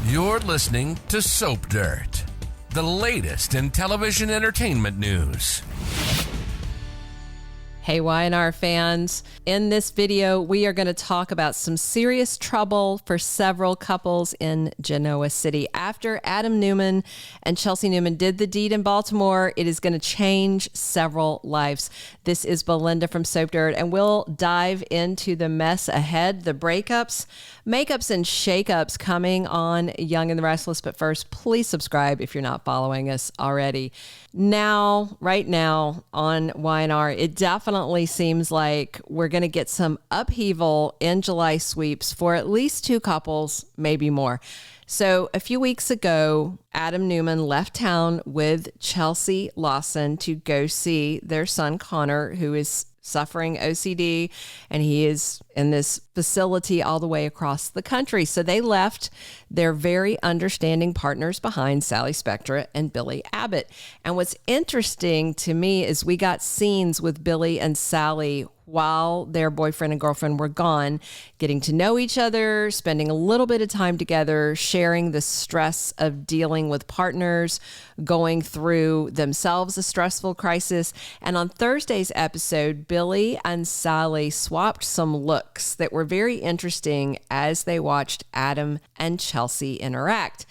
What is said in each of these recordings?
You're listening to Soap Dirt, the latest in television entertainment news. Hey, Y&R fans. In this video, we are going to talk about some serious trouble for several couples in Genoa City. After Adam Newman and Chelsea Newman did the deed in Baltimore, it is going to change several lives. This is Belinda from Soap Dirt, and we'll dive into the mess ahead, the breakups, makeups, and shakeups coming on Young and the Restless. But first, please subscribe if you're not following us already. Now, right now on Y&R, it definitely seems like we're going to get some upheaval in July sweeps for at least two couples, maybe more. So a few weeks ago, Adam Newman left town with Chelsea Lawson to go see their son, Connor, who is suffering OCD, and he is in this facility all the way across the country. So they left their very understanding partners behind, Sally Spectra and Billy Abbott. And what's interesting to me is we got scenes with Billy and Sally while their boyfriend and girlfriend were gone, getting to know each other, spending a little bit of time together, sharing the stress of dealing with partners, going through themselves a stressful crisis. And on Thursday's episode, Billy and Sally swapped some looks that were very interesting as they watched Adam and Chelsea interact.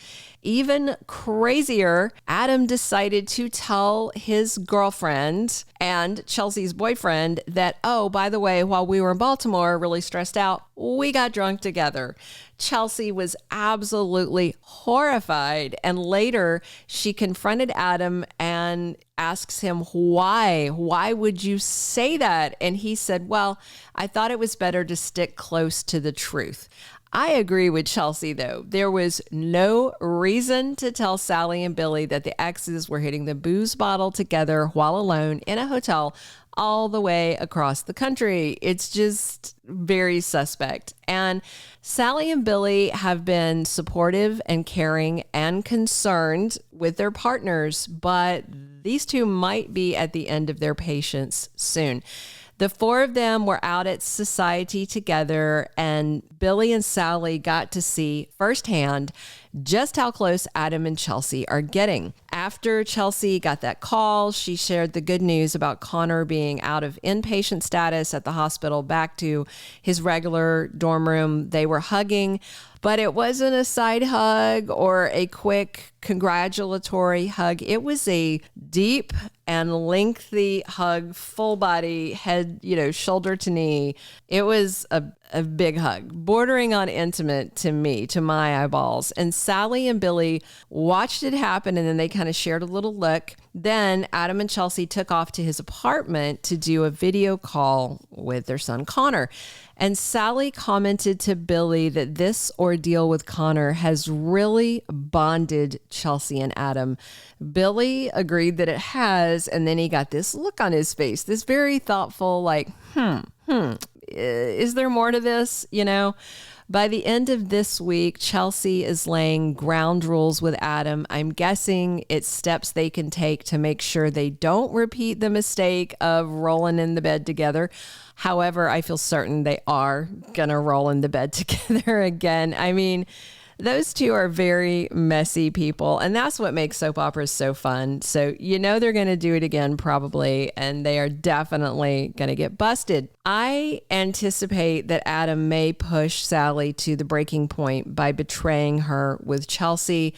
Even crazier, Adam decided to tell his girlfriend and Chelsea's boyfriend that, oh, by the way, while we were in Baltimore, really stressed out, we got drunk together. Chelsea was absolutely horrified. And later, she confronted Adam and asks him, why? Why would you say that? And he said, well, I thought it was better to stick close to the truth. I agree with Chelsea, though. There was no reason to tell Sally and Billy that the exes were hitting the booze bottle together while alone in a hotel all the way across the country. It's just very suspect. And Sally and Billy have been supportive and caring and concerned with their partners, but these two might be at the end of their patience soon. The four of them were out at society together, and Billy and Sally got to see firsthand just how close Adam and Chelsea are getting. After Chelsea got that call, she shared the good news about Connor being out of inpatient status at the hospital back to his regular dorm room. They were hugging, but it wasn't a side hug or a quick congratulatory hug. It was a deep and lengthy hug, full body, head, shoulder to knee. It was a big hug, bordering on intimate to me, to my eyeballs. And Sally and Billy watched it happen, and then they kind of shared a little look. Then Adam and Chelsea took off to his apartment to do a video call with their son, Connor. And Sally commented to Billy that this ordeal with Connor has really bonded Chelsea and Adam. Billy agreed that it has, and then he got this look on his face, this very thoughtful, like, is there more to this? By the end of this week, Chelsea is laying ground rules with Adam. I'm guessing it's steps they can take to make sure they don't repeat the mistake of rolling in the bed together. However, I feel certain they are going to roll in the bed together again. I mean, those two are very messy people, and that's what makes soap operas so fun. So they're going to do it again probably, and they are definitely going to get busted. I anticipate that Adam may push Sally to the breaking point by betraying her with Chelsea.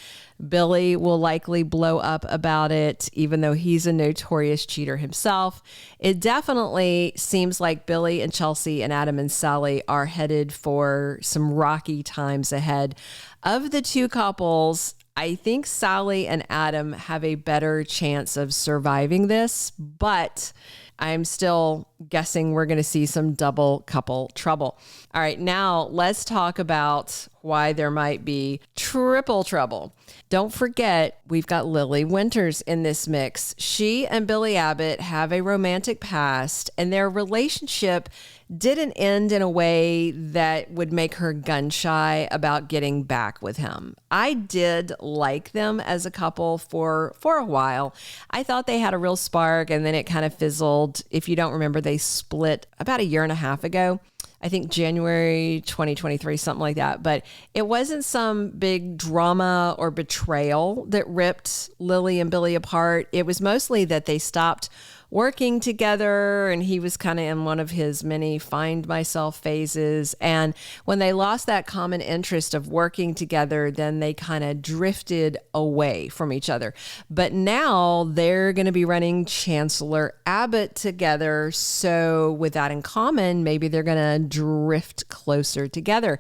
Billy will likely blow up about it, even though he's a notorious cheater himself. It definitely seems like Billy and Chelsea and Adam and Sally are headed for some rocky times ahead. Of the two couples, I think Sally and Adam have a better chance of surviving this, but I'm still guessing we're going to see some double couple trouble. All right, now let's talk about why there might be triple trouble. Don't forget, we've got Lily Winters in this mix. She and Billy Abbott have a romantic past, and their relationship didn't end in a way that would make her gun shy about getting back with him. I did like them as a couple for a while. I thought they had a real spark, and then it kind of fizzled. If you don't remember, they split about a year and a half ago. I think January 2023, something like that. But it wasn't some big drama or betrayal that ripped Lily and Billy apart. It was mostly that they stopped working together, and he was kind of in one of his many find myself phases. And when they lost that common interest of working together, then they kind of drifted away from each other. But now they're going to be running Chancellor Abbott together. So with that in common, maybe they're going to drift closer together.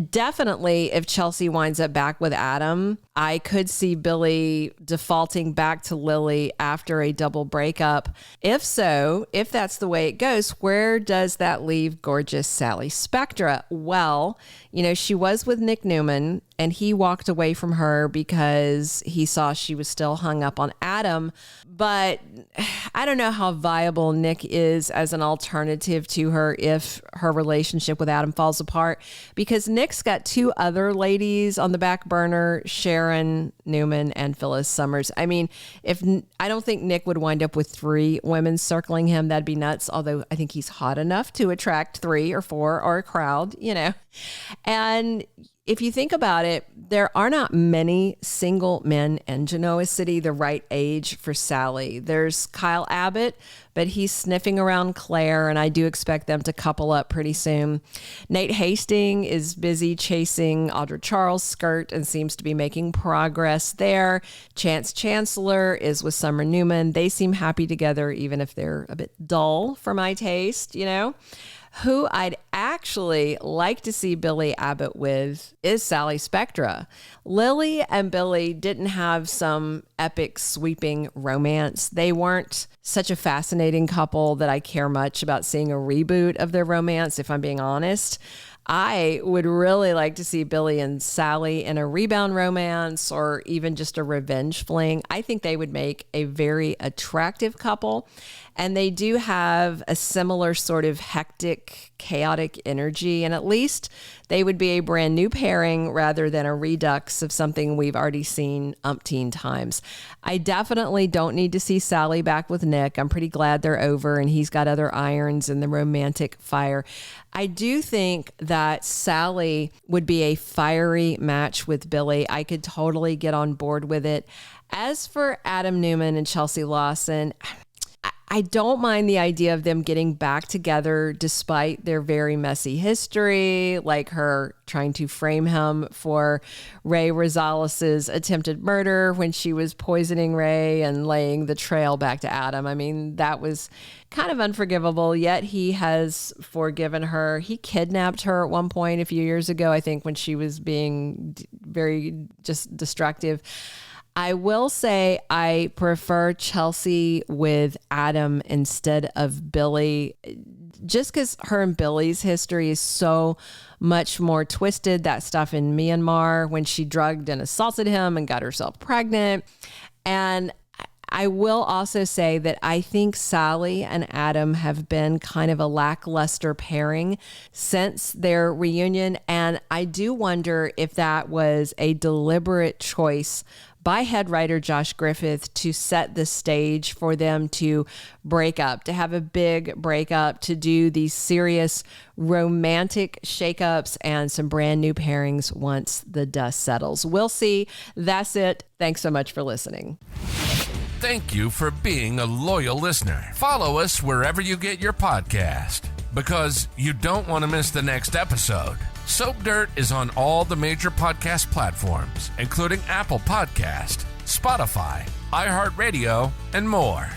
Definitely, if Chelsea winds up back with Adam, I could see Billy defaulting back to Lily after a double breakup. If so, if that's the way it goes, where does that leave gorgeous Sally Spectra? Well, you know, she was with Nick Newman, and he walked away from her because he saw she was still hung up on Adam. But I don't know how viable Nick is as an alternative to her if her relationship with Adam falls apart, because Nick's got two other ladies on the back burner, Sharon Newman and Phyllis Summers. I mean, I don't think Nick would wind up with three women circling him. That'd be nuts. Although I think he's hot enough to attract 3 or 4 or a crowd, you know. And if you think about it, there are not many single men in Genoa City the right age for Sally. There's Kyle Abbott, but he's sniffing around Claire, and I do expect them to couple up pretty soon. Nate Hastings is busy chasing Audra Charles' skirt and seems to be making progress there. Chance Chancellor is with Summer Newman. They seem happy together, even if they're a bit dull for my taste, you know. Who I'd actually like to see Billy Abbott with is Sally Spectra. Lily and Billy didn't have some epic sweeping romance. They weren't such a fascinating couple that I care much about seeing a reboot of their romance, if I'm being honest. I would really like to see Billy and Sally in a rebound romance or even just a revenge fling. I think they would make a very attractive couple. And they do have a similar sort of hectic, chaotic energy. And at least they would be a brand new pairing rather than a redux of something we've already seen umpteen times. I definitely don't need to see Sally back with Nick. I'm pretty glad they're over and he's got other irons in the romantic fire. I do think that Sally would be a fiery match with Billy. I could totally get on board with it. As for Adam Newman and Chelsea Lawson, I don't mind the idea of them getting back together despite their very messy history, like her trying to frame him for Ray Rosales' attempted murder when she was poisoning Ray and laying the trail back to Adam. I mean, that was kind of unforgivable, yet he has forgiven her. He kidnapped her at one point a few years ago, I think, when she was being very just destructive. I will say I prefer Chelsea with Adam instead of Billy, just because her and Billy's history is so much more twisted. That stuff in Myanmar when she drugged and assaulted him and got herself pregnant. And I will also say that I think Sally and Adam have been kind of a lackluster pairing since their reunion. And I do wonder if that was a deliberate choice by head writer Josh Griffith to set the stage for them to break up, to have a big breakup, to do these serious romantic shakeups and some brand new pairings once the dust settles. We'll see. That's it. Thanks so much for listening. Thank you for being a loyal listener. Follow us wherever you get your podcast, because you don't want to miss the next episode. Soap Dirt is on all the major podcast platforms, including Apple Podcast, Spotify, iHeartRadio, and more.